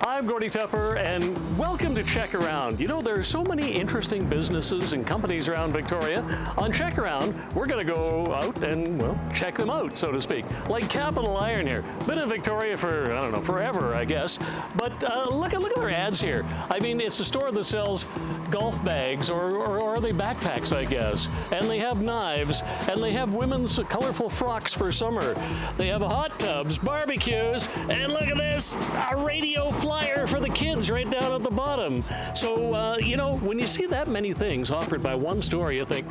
I'm Gordy Tupper, and welcome to Check Around. You know, there are so many interesting businesses and companies around Victoria. On Check Around, we're going to go out and, well, check them out, so to speak. Like Capital Iron here. Been in Victoria for, I don't know, forever, I guess. But look at their ads here. I mean, it's a store that sells golf bags, or are they backpacks, I guess. And they have knives, and they have women's colorful frocks for summer. They have hot tubs, barbecues, and look at this, a radio flyer for the kids right down at the bottom. So, you know, when you see that many things offered by one store, you think,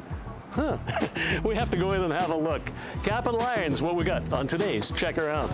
huh, we have to go in and have a look. Capital Iron's what we got on today's Check Around.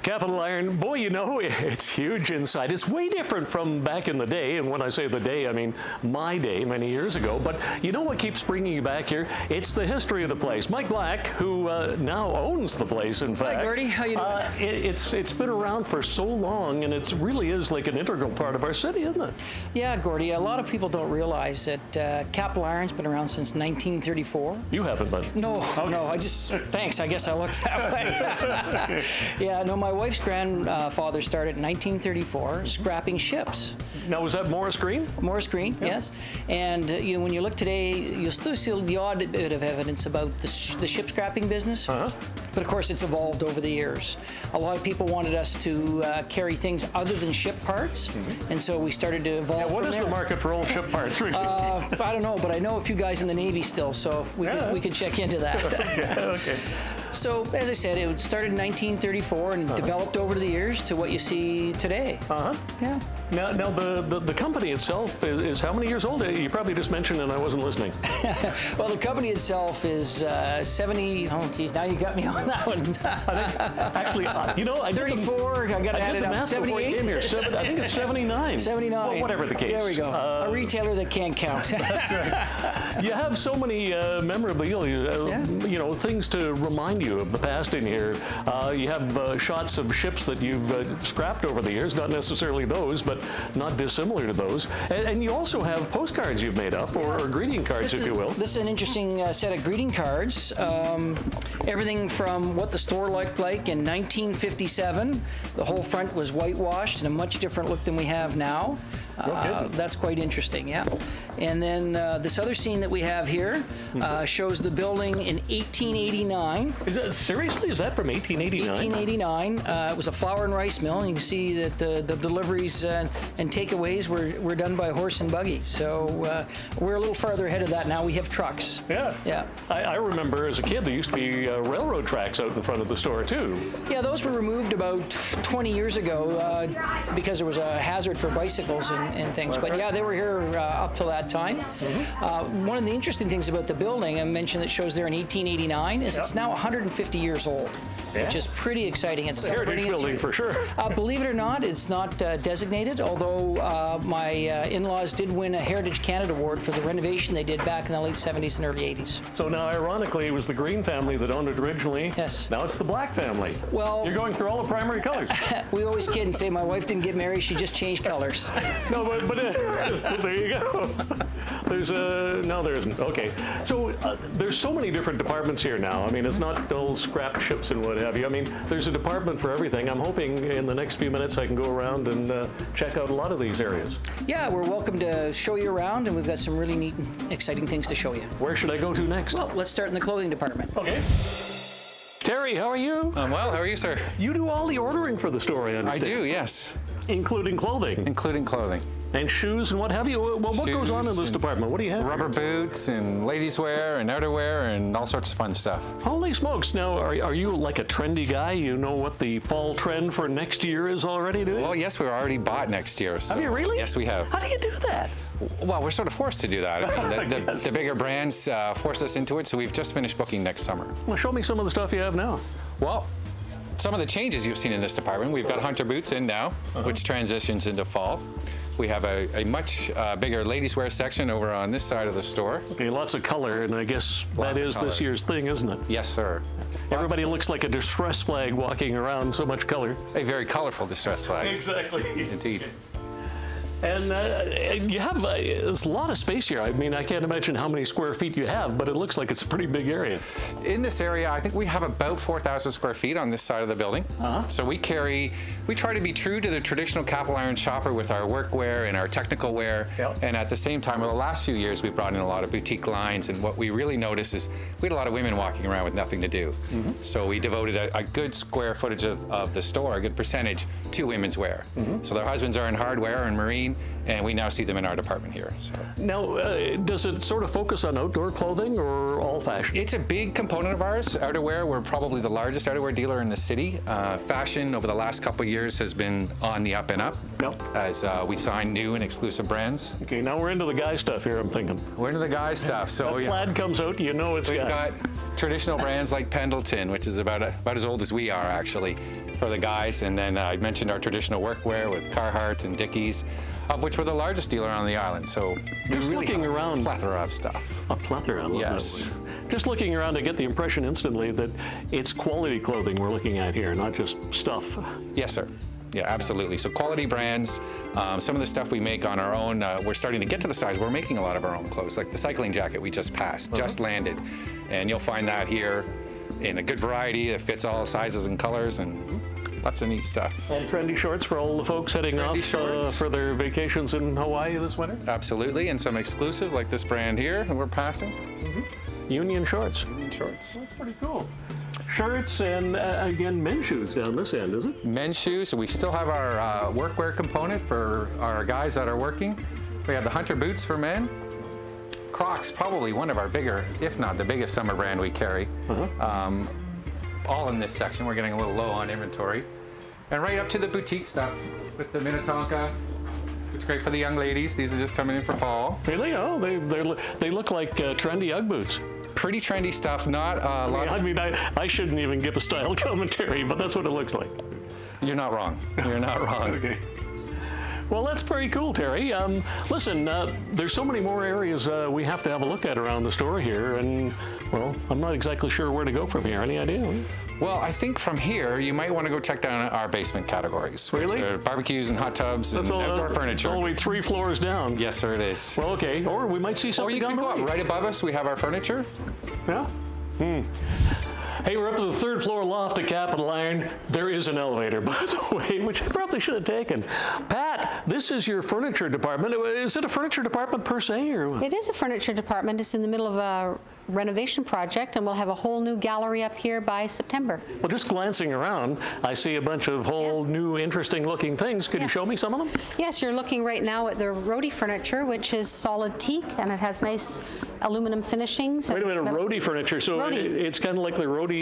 Capital Iron, boy, you know, it's huge inside. It's way different from back in the day, and when I say the day, I mean my day many years ago. But you know what keeps bringing you back here? It's the history of the place. Mike Black, who now owns the place, in fact. Hi, Gordy. How you doing? It's been around for so long, and it really is like an integral part of our city, isn't it? Yeah, Gordy. A lot of people don't realize that Capital Iron's been around since 1934. You haven't, but no, okay. No. I just thanks. I guess I look that way. Yeah, no. My wife's grandfather started in 1934 scrapping ships. Now, was that Morris Green? Morris Green, yeah. Yes. And you know, when you look today, you'll still see the odd bit of evidence about the ship scrapping business. But of course, it's evolved over the years. A lot of people wanted us to carry things other than ship parts, and so we started to evolve. Yeah, what is the market for old ship parts? I don't know, but I know a few guys in the Navy still, so we could check into that. Okay. So, as I said, it started in 1934 and developed over the years to what you see today. Yeah. Now the company itself is how many years old? You probably just mentioned and I wasn't listening. Well, the company itself is 70. Oh, geez, now you got me on that one. I think, actually, you know, I 34. I got to add it up. 78. I think it's 79. 79. Well, whatever the case. There we go. A retailer that can't count. That's right. You have so many memorabilia, you know, things to remind you of the past in here. You have shots of ships that you've scrapped over the years, not necessarily those, but not dissimilar to those. And you also have postcards you've made up, or greeting cards, if you will. This is an interesting set of greeting cards. Everything from what the store looked like in 1957. The whole front was whitewashed and a much different look than we have now. That's quite interesting, yeah. And then this other scene that we have here shows the building in 1889. Is that, seriously? Is that from 1889? 1889. It was a flour and rice mill, and you can see that the deliveries and takeaways were done by horse and buggy. So we're a little farther ahead of that now. We have trucks. Yeah. Yeah. I remember as a kid there used to be railroad tracks out in front of the store too. Yeah, those were removed about 20 years ago because there was a hazard for bicycles and things. But yeah, they were here up till that time. One of the interesting things about the building, I mentioned that shows there in 1889, is it's now 150 years old, which is pretty exciting. It's a heritage building for sure. Believe it or not, it's not designated, although my in-laws did win a Heritage Canada Award for the renovation they did back in the late 70s and early 80s. So now, ironically, it was the Green family that owned it originally. Yes. Now it's the Black family. Well, you're going through all the primary colors. We always kid and say my wife didn't get married, she just changed colors. No, but there you go. There's no, there isn't. Okay. So there's so many different departments here now. I mean, it's not dull scrap ships and what have you. I mean, there's a department for everything. I'm hoping in the next few minutes I can go around and check out a lot of these areas. Yeah, we're welcome to show you around, and we've got some really neat and exciting things to show you. Where should I go to next? Well, let's start in the clothing department. Okay. Terry, how are you? I'm well. How are you, sir? You do all the ordering for the store, I understand. I do, yes. Including clothing? Including clothing. And shoes and what have you? Well, what goes on in this department? What do you have? Rubber boots and ladies' wear and outerwear and all sorts of fun stuff. Holy smokes. Now, are you like a trendy guy? You know what the fall trend for next year is already, do you? Well, yes, we're already bought next year. So have you really? Yes, we have. How do you do that? Well, we're sort of forced to do that. I mean, the bigger brands force us into it, so we've just finished booking next summer. Well, show me some of the stuff you have now. Well, some of the changes you've seen in this department. We've got hunter boots in now, which transitions into fall. We have a much bigger ladies' wear section over on this side of the store. Okay, lots of color, and I guess that is this year's thing, isn't it? Yes, sir. Everybody looks like a distress flag walking around, so much color. A very colorful distress flag. Exactly. Indeed. And you have there's a lot of space here. I mean, I can't imagine how many square feet you have, but it looks like it's a pretty big area. In this area, I think we have about 4,000 square feet on this side of the building. So we try to be true to the traditional Capital Iron shopper with our workwear and our technical wear. Yep. And at the same time, over the last few years, we've brought in a lot of boutique lines. And what we really noticed is we had a lot of women walking around with nothing to do. So we devoted a good square footage of the store, a good percentage, to women's wear. So their husbands are in hardware and marine, and we now see them in our department here. So. Now, does it sort of focus on outdoor clothing or all fashion? It's a big component of ours. Outerwear, we're probably the largest outerwear dealer in the city. Fashion over the last couple of years has been on the up and up as we sign new and exclusive brands. Okay, now we're into the guy stuff here, I'm thinking. We're into the guy stuff. So that plaid comes out, you know it's we've got traditional brands like Pendleton, which is about as old as we are, actually, for the guys. And then I mentioned our traditional workwear with Carhartt and Dickies, of which we're the largest dealer on the island. So just really looking around, a plethora of stuff. A plethora, I love yes. that word. Just looking around, I get the impression instantly that it's quality clothing we're looking at here, not just stuff. Yes, sir. Yeah, absolutely. So quality brands, some of the stuff we make on our own, we're starting to get to the size. We're making a lot of our own clothes, like the cycling jacket we just passed, just landed. And you'll find that here in a good variety that fits all sizes and colors, and lots of neat stuff. And trendy shorts for all the folks heading off for their vacations in Hawaii this winter? Absolutely, and some exclusive like this brand here that we're passing. Union shorts. Union shorts. That's pretty cool. Shirts and, again, men's shoes down this end, is it? Men's shoes. We still have our workwear component for our guys that are working. We have the hunter boots for men. Crocs, probably one of our bigger, if not the biggest summer brand we carry. All in this section. We're getting a little low on inventory. And right up to the boutique stuff with the Minnetonka. It's great for the young ladies. These are just coming in for fall. Really? Oh, they look like trendy Ugg boots. Pretty trendy stuff, not a lot. I mean, I shouldn't even give a style commentary, but that's what it looks like. You're not wrong. You're not wrong. Okay. Well, that's very cool, Terry. Listen, there's so many more areas we have to have a look at around the store here, and, well, I'm not exactly sure where to go from here. Any idea? Well, I think from here, you might want to go check down our basement categories. Really? Which are barbecues and hot tubs and outdoor furniture. It's only 3 floors down. Yes, sir, it is. Well, okay. Or we might see something down the way. Or you can go up right above us. We have our furniture. Yeah? Hey, we're up to the 3rd floor loft at Capital Iron. There is an elevator, by the way, which I probably should have taken. Pat, this is your furniture department. Is it a furniture department per se, or what? It is a furniture department. It's in the middle of a renovation project, and we'll have a whole new gallery up here by September. Well, just glancing around, I see a bunch of whole new, interesting looking things. Could you show me some of them? Yes, you're looking right now at the Rhodey furniture, which is solid teak, and it has nice aluminum finishings. Wait a minute, Rhodey furniture. So it's kind of like the Rhodey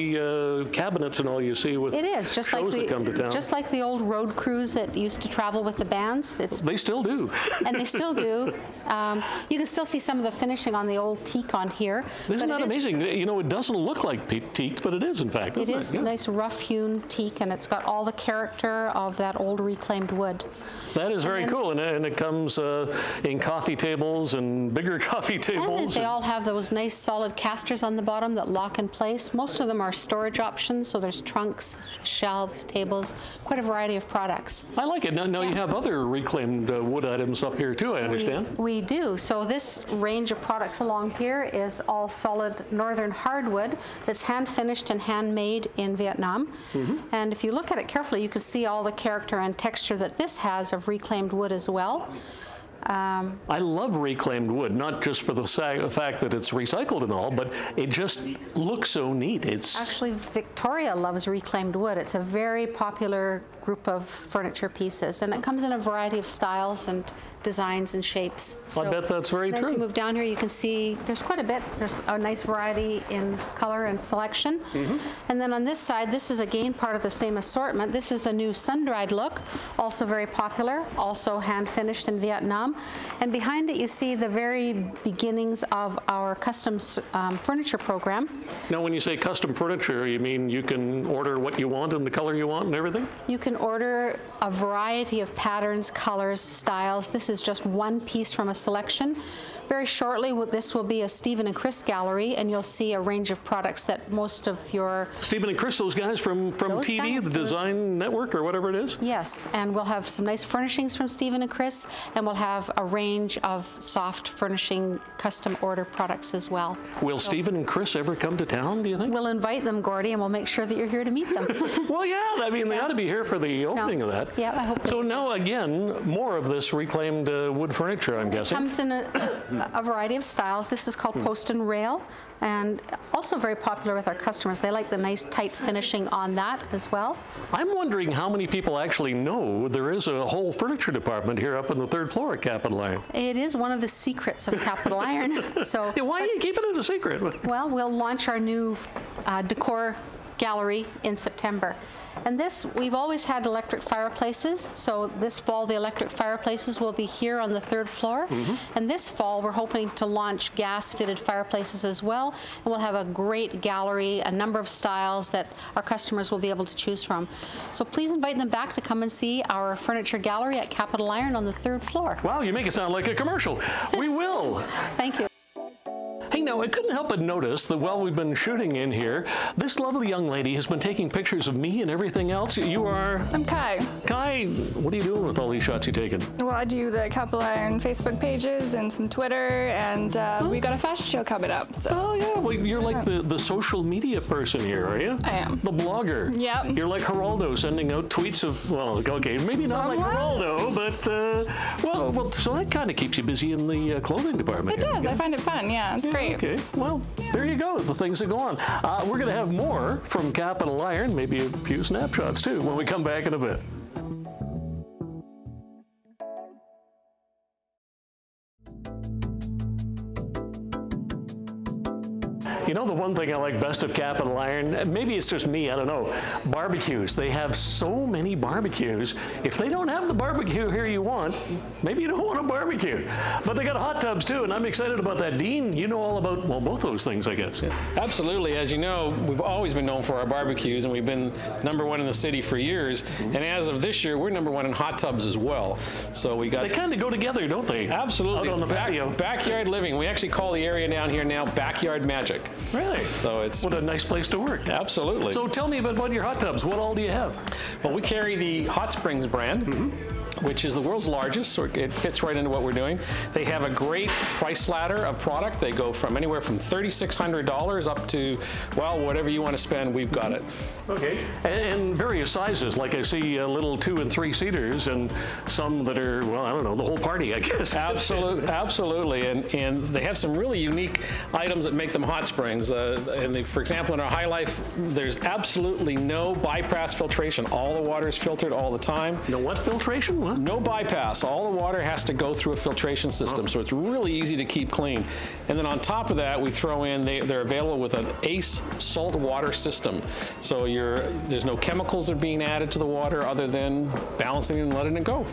cabinets and all you see with just like that come to town. Just like the old road crews that used to travel with the bands. They still do. And they still do. You can still see some of the finishing on the old teak on here. Isn't that amazing? You know, it doesn't look like teak, but it is, in fact. It is nice rough-hewn teak, and it's got all the character of that old reclaimed wood. That is very cool, and it comes in coffee tables and bigger coffee tables. And they all have those nice solid casters on the bottom that lock in place. Most of them are storage options, so there's trunks, shelves, tables, quite a variety of products. I like it. Now you have other reclaimed wood items up here too, I understand. We do. So this range of products along here is all solid northern hardwood that's hand finished and handmade in Vietnam. And if you look at it carefully, you can see all the character and texture that this has of reclaimed wood as well. I love reclaimed wood, not just for the fact that it's recycled and all, but it just looks so neat. Actually, Victoria loves reclaimed wood. It's a very popular group of furniture pieces, and it comes in a variety of styles and designs and shapes. I bet that's very true. If you move down here, you can see there's quite a bit. There's a nice variety in color and selection. And then on this side, this is again part of the same assortment. This is the new sun-dried look, also very popular, also hand-finished in Vietnam. Vietnam. And behind it you see the very beginnings of our custom furniture program. Now when you say custom furniture, you mean you can order what you want and the color you want and everything? You can order a variety of patterns, colors, styles. This is just one piece from a selection. Very shortly, this will be a Stephen and Chris gallery, and you'll see a range of products that most of your... Stephen and Chris, those guys from TV, guys, the Design Network, or whatever it is? Yes, and we'll have some nice furnishings from Stephen and Chris, and we'll have a range of soft furnishing custom order products as well. Will Stephen and Chris ever come to town, do you think? We'll invite them, Gordy, and we'll make sure that you're here to meet them. Well, yeah, I mean, they ought to be here for the opening of that. Yeah, I hope so. Now, again, more of this reclaimed wood furniture, I'm guessing. It comes in a variety of styles. This is called Post and Rail, and also very popular with our customers. They like the nice tight finishing on that as well. I'm wondering how many people actually know there is a whole furniture department here up on the 3rd floor at Capital Iron. It is one of the secrets of Capital Iron. So, yeah, why are you keeping it a secret? Well, we'll launch our new decor gallery in September. And this, we've always had electric fireplaces, so this fall the electric fireplaces will be here on the 3rd floor. And this fall we're hoping to launch gas-fitted fireplaces as well, and we'll have a great gallery, a number of styles that our customers will be able to choose from. So please invite them back to come and see our furniture gallery at Capital Iron on the 3rd floor. Wow, you make it sound like a commercial. We will. Thank you. Hey, now, I couldn't help but notice that while we've been shooting in here, this lovely young lady has been taking pictures of me and everything else. You are? I'm Kai. Kai, what are you doing with all these shots you've taken? Well, I do the Capital Iron Facebook pages and some Twitter, and we got a fashion show coming up. So. Oh, yeah. Well, you're like the social media person here, are you? I am. The blogger. Yep. You're like Geraldo, sending out tweets of, well, okay, maybe not like Geraldo, but, well, so that kind of keeps you busy in the clothing department. It does. I find it fun. Yeah, it's great. Okay. Well, there you go, the things that go on. We're going to have more from Capital Iron, maybe a few snapshots too, when we come back in a bit. You know, the one thing I like best of Capital Iron, maybe it's just me, I don't know, barbecues. They have so many barbecues. If they don't have the barbecue here you want, maybe you don't want a barbecue. But they got hot tubs too, and I'm excited about that. Dean, you know all about, well, both those things, I guess. Yeah. Absolutely. As you know, we've always been known for our barbecues, and we've been #1 in the city for years. And as of this year, we're #1 in hot tubs as well. So we got... They kind of go together, don't they? Absolutely. Out on the patio. Backyard living. We actually call the area down here now Backyard Magic. Really? So it's... What a nice place to work. Absolutely. So tell me about your hot tubs. What all do you have? Well, we carry the Hot Springs brand. Which is the world's largest, so it fits right into what we're doing. They have a great price ladder of product. They go from anywhere from $3,600 up to, well, whatever you want to spend, we've got it. Okay, and various sizes. Like I see little 2- and 3-seaters, and some that are, well, I don't know, the whole party, I guess. Absolutely, and they have some really unique items that make them Hot Springs. For example, in our High Life, there's absolutely no bypass filtration. All the water is filtered all the time. No what filtration? What? No bypass. All the water has to go through a filtration system, so it's really easy to keep clean. And then on top of that, we throw in, they're available with an ACE salt water system. So there's no chemicals that are being added to the water other than balancing and letting it go.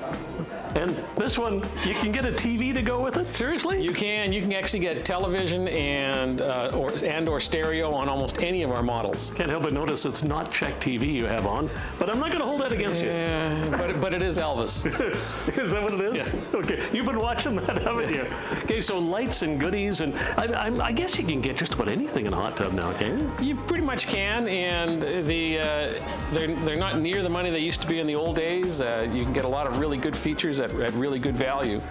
And this one, you can get a TV to go with it? Seriously? You can. You can actually get television and or stereo on almost any of our models. Can't help but notice it's not CHEK TV you have on, but I'm not going to hold that against you. But it is Elvis. Is that what it is? Yeah. Okay, you've been watching that, haven't you? Okay, so lights and goodies, and I guess you can get just about anything in a hot tub now, can you? You pretty much can, and they're not near the money they used to be in the old days. You can get a lot of really good features at really good value.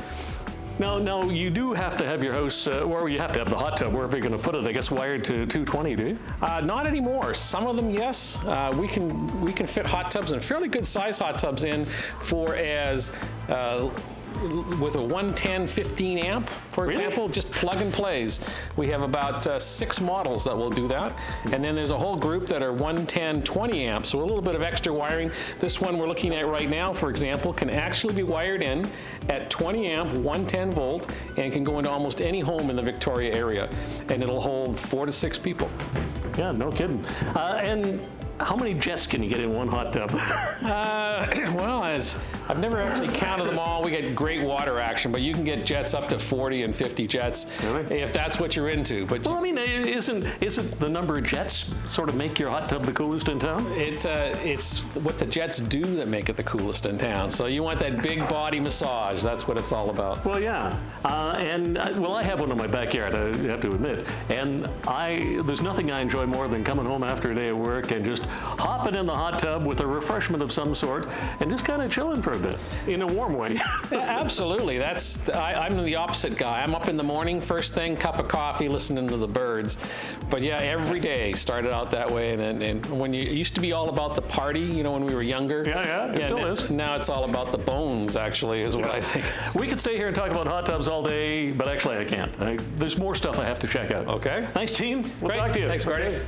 Now, you do have to have your house, or you have to have the hot tub, wherever you're going to put it, I guess, wired to 220, do you? Not anymore. Some of them, yes. We can fit hot tubs, and fairly good size hot tubs in for as with a 110 15 amp, for example, just plug and plays. We have about 6 models that will do that. And then there's a whole group that are 110 20 amps, so a little bit of extra wiring. This one we're looking at right now, for example, can actually be wired in at 20 amp, 110 volt, and can go into almost any home in the Victoria area. And it'll hold 4 to 6 people. Yeah, no kidding. And how many jets can you get in one hot tub? Well, I've never actually counted them all. We get great water action, but you can get jets up to 40 and 50 jets if that's what you're into. But well, I mean, isn't the number of jets sort of make your hot tub the coolest in town? It's what the jets do that make it the coolest in town. So you want that big body massage. That's what it's all about. Well, yeah. Well, I have one in my backyard, I have to admit. And there's nothing I enjoy more than coming home after a day of work and just hopping in the hot tub with a refreshment of some sort and just kind of chilling for a bit in a warm way. Absolutely. I'm the opposite guy. I'm up in the morning, first thing, cup of coffee, listening to the birds. But yeah, every day started out that way. And when it used to be all about the party, you know, when we were younger. Yeah, it still is. Now it's all about the bones, actually, is what I think. We could stay here and talk about hot tubs all day, but actually I can't. There's more stuff I have to check out. Okay. Thanks, team. We'll Great. talk to you. Thanks, Gordy.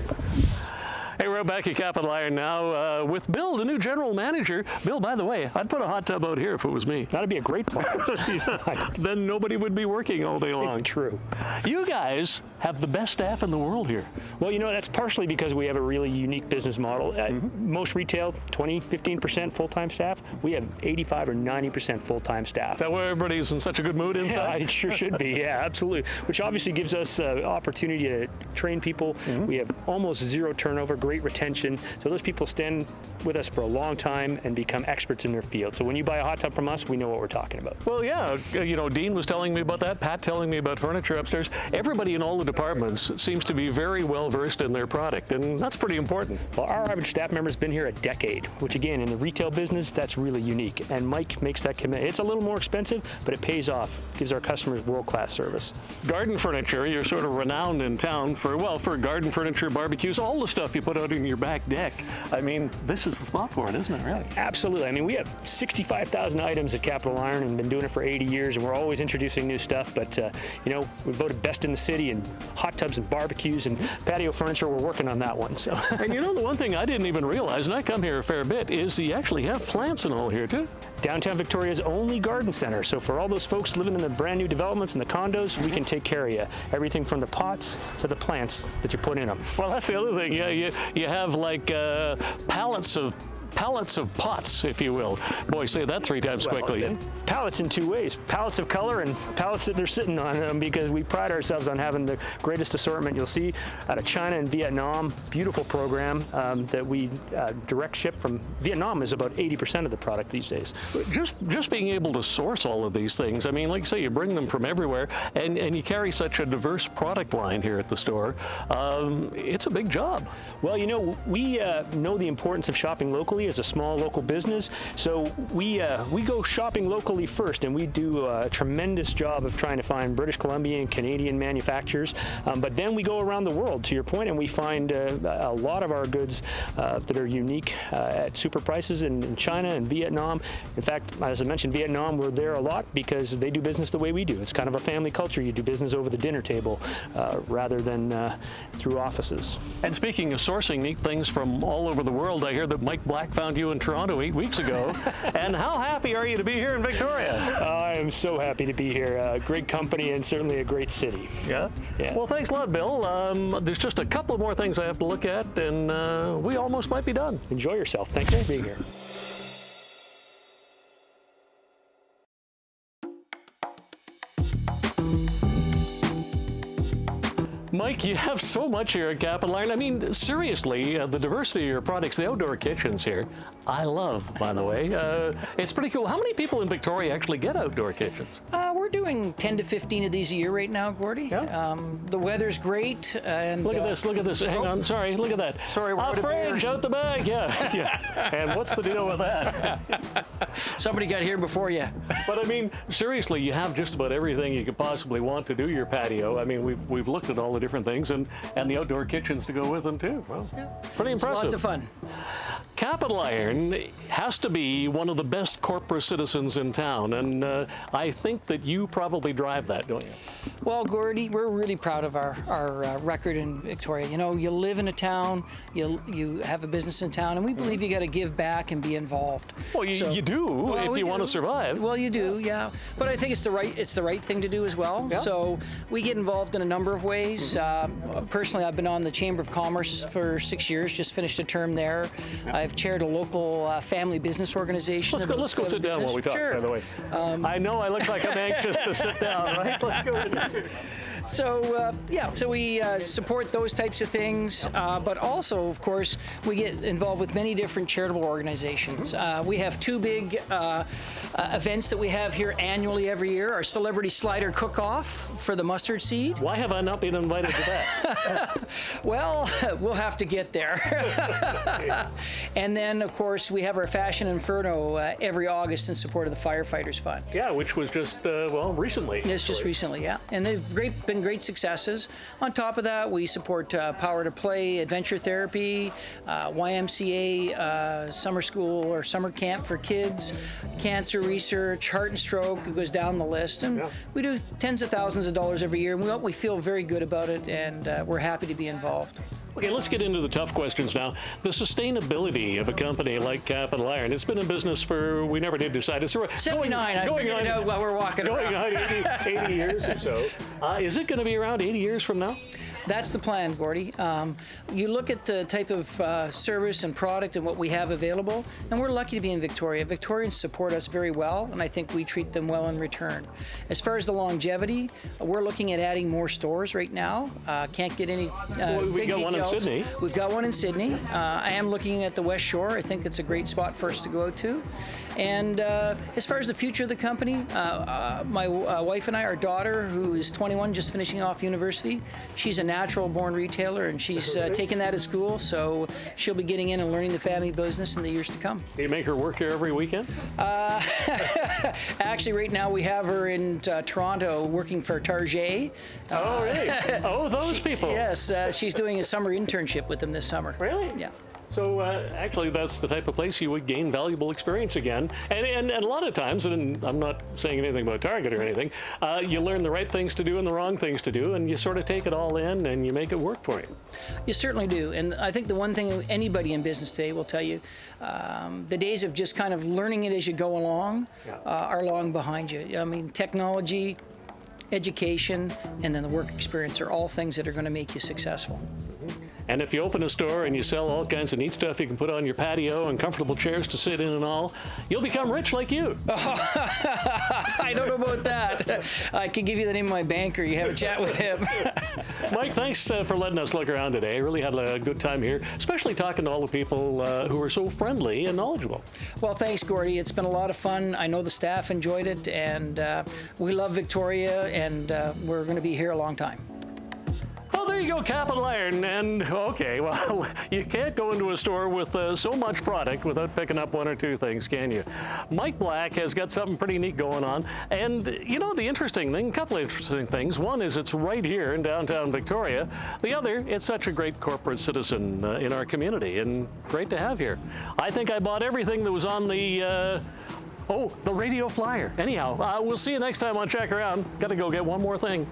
Hey, we're back at Capital Iron now with Bill, the new general manager. Bill, by the way, I'd put a hot tub out here if it was me. That'd be a great plan. Yeah. Then nobody would be working all day long. True. You guys have the best staff in the world here. Well, you know, that's partially because we have a really unique business model. Most retail, 20-15% full-time staff. We have 85 or 90% full-time staff. Is that why everybody's in such a good mood inside? Yeah, it sure should be. Yeah, absolutely. Which obviously gives us opportunity to train people. We have almost zero turnover, great retention. So those people stand with us for a long time and become experts in their field. So when you buy a hot tub from us, we know what we're talking about. Well, yeah. You know, Dean was telling me about that. Pat telling me about furniture upstairs. Everybody in all the departments seems to be very well versed in their product, and that's pretty important. Well, our average staff member's been here a decade, which again, in the retail business, that's really unique. And Mike makes that commitment. It's a little more expensive, but it pays off. Gives our customers world-class service. Garden furniture, you're sort of renowned in town for garden furniture, barbecues, all the stuff you put out in your back deck. I mean, this is the spot for it, isn't it, really? Absolutely. I mean, we have 65,000 items at Capital Iron and been doing it for 80 years, and we're always introducing new stuff. But, you know, we voted best in the city in hot tubs and barbecues and patio furniture. We're working on that one. So. And you know, the one thing I didn't even realize, and I come here a fair bit, is you actually have plants and all here, too. Downtown Victoria's only garden center. So for all those folks living in the brand new developments and the condos, we can take care of you. Everything from the pots to the plants that you put in them. Well, that's the other thing. Yeah, you have like pallets of pots, if you will. Boy, say that 3 times quickly. Pallets in 2 ways. Pallets of color and pallets that they're sitting on them, because we pride ourselves on having the greatest assortment you'll see out of China and Vietnam. Beautiful program that we direct ship from Vietnam is about 80% of the product these days. Just being able to source all of these things, I mean, like you say, you bring them from everywhere, and you carry such a diverse product line here at the store. It's a big job. Well, you know, we know the importance of shopping locally as a small local business, so we go shopping locally first, and we do a tremendous job of trying to find British Columbia and Canadian manufacturers, but then we go around the world, to your point, and we find a lot of our goods that are unique at super prices in China and Vietnam. In fact, as I mentioned, Vietnam, we're there a lot because they do business the way we do. It's kind of a family culture. You do business over the dinner table rather than through offices. And speaking of sourcing neat things from all over the world, I hear that Mike Black found you in Toronto 8 weeks ago. And how happy are you to be here in Victoria? I am so happy to be here. Great company and certainly a great city. Yeah? Yeah. Well, thanks a lot, Bill. There's just a couple of more things I have to look at, and we almost might be done. Enjoy yourself. Thanks for being here. Mike, you have so much here at Capital Iron. I mean, seriously, the diversity of your products, the outdoor kitchens here, I love, by the way. It's pretty cool. How many people in Victoria actually get outdoor kitchens? We're doing 10 to 15 of these a year right now, Gordy. Yeah. The weather's great. And look at this. Hang on, sorry, look at that. Sorry, we're a fridge out the back, yeah. Yeah. And what's the deal with that? Somebody got here before you. But I mean, seriously, you have just about everything you could possibly want to do your patio. I mean, we've looked at all the different things, and the outdoor kitchens to go with them too. Well, yeah. Pretty impressive. Lots of fun. Capital Iron has to be one of the best corporate citizens in town, and I think that you probably drive that, don't you? Well, Gordy, we're really proud of our record in Victoria. You know, you live in a town, you have a business in town, and we believe you got to give back and be involved. Well, you do if you want to survive. Well, you do, yeah. But I think it's the right thing to do as well. Yeah. So we get involved in a number of ways. Personally, I've been on the Chamber of Commerce for 6 years. Just finished a term there. I've I've chaired a local family business organization. Let's go sit down while we talk, sure. by the way. I know I look like I'm anxious to sit down, right? Let's go in. So, yeah, so we support those types of things, but also, of course, we get involved with many different charitable organizations. We have two big events that we have here annually every year, our Celebrity Slider Cook-Off for the mustard seed. Why have I not been invited to that? Well, we'll have to get there. And then, of course, we have our Fashion Inferno every August in support of the Firefighters Fund. Yeah, which was just, well, recently. It's just recently, yeah. And they've been great successes. On top of that, we support Power to Play, Adventure Therapy, YMCA, summer school or summer camp for kids, cancer research, heart and stroke, it goes down the list. And we do tens of thousands of dollars every year. And we feel very good about it, and we're happy to be involved. Okay, let's get into the tough questions now. The sustainability of a company like Capital Iron. It's been in business for, we never did decide. It's 79, I figured it out while we're walking around. Going on 80 years or so. Is it going to be around 80 years from now? That's the plan, Gordy. You look at the type of service and product and what we have available, and we're lucky to be in Victoria. Victorians support us very well, and I think we treat them well in return. As far as the longevity, we're looking at adding more stores right now. Can't get any we big got one in details. Sydney. We've got one in Sydney. I am looking at the West Shore. I think it's a great spot for us to go to. And as far as the future of the company, my wife and I, our daughter, who is 21, just finishing off university, she's a natural-born retailer, and she's taken that at school, so she'll be getting in and learning the family business in the years to come. Do you make her work here every weekend? Actually, right now we have her in Toronto working for Target. Oh, really? Oh, those people. Yes, she's doing a summer internship with them this summer. Really? Yeah. So actually, that's the type of place you would gain valuable experience again. And a lot of times, and I'm not saying anything about Target or anything, you learn the right things to do and the wrong things to do, and you sort of take it all in and you make it work for you. You certainly do. And I think the one thing anybody in business today will tell you, the days of just kind of learning it as you go along are long behind you. I mean, technology, education, and then the work experience are all things that are going to make you successful. And if you open a store and you sell all kinds of neat stuff you can put on your patio and comfortable chairs to sit in and all, you'll become rich like you. I don't know about that. I can give you the name of my banker. You have a chat with him. Mike, thanks for letting us look around today. Really had a good time here, especially talking to all the people who are so friendly and knowledgeable. Well, thanks, Gordy. It's been a lot of fun. I know the staff enjoyed it, and we love Victoria, and we're going to be here a long time. Well, there you go, Capital Iron. And okay, well, you can't go into a store with so much product without picking up one or two things, can you? Mike Black has got something pretty neat going on. And you know, the interesting thing, a couple of interesting things. One is it's right here in downtown Victoria. The other, it's such a great corporate citizen in our community, and great to have here. I think I bought everything that was on the the radio flyer. Anyhow, we'll see you next time on Check Around. Got to go get one more thing.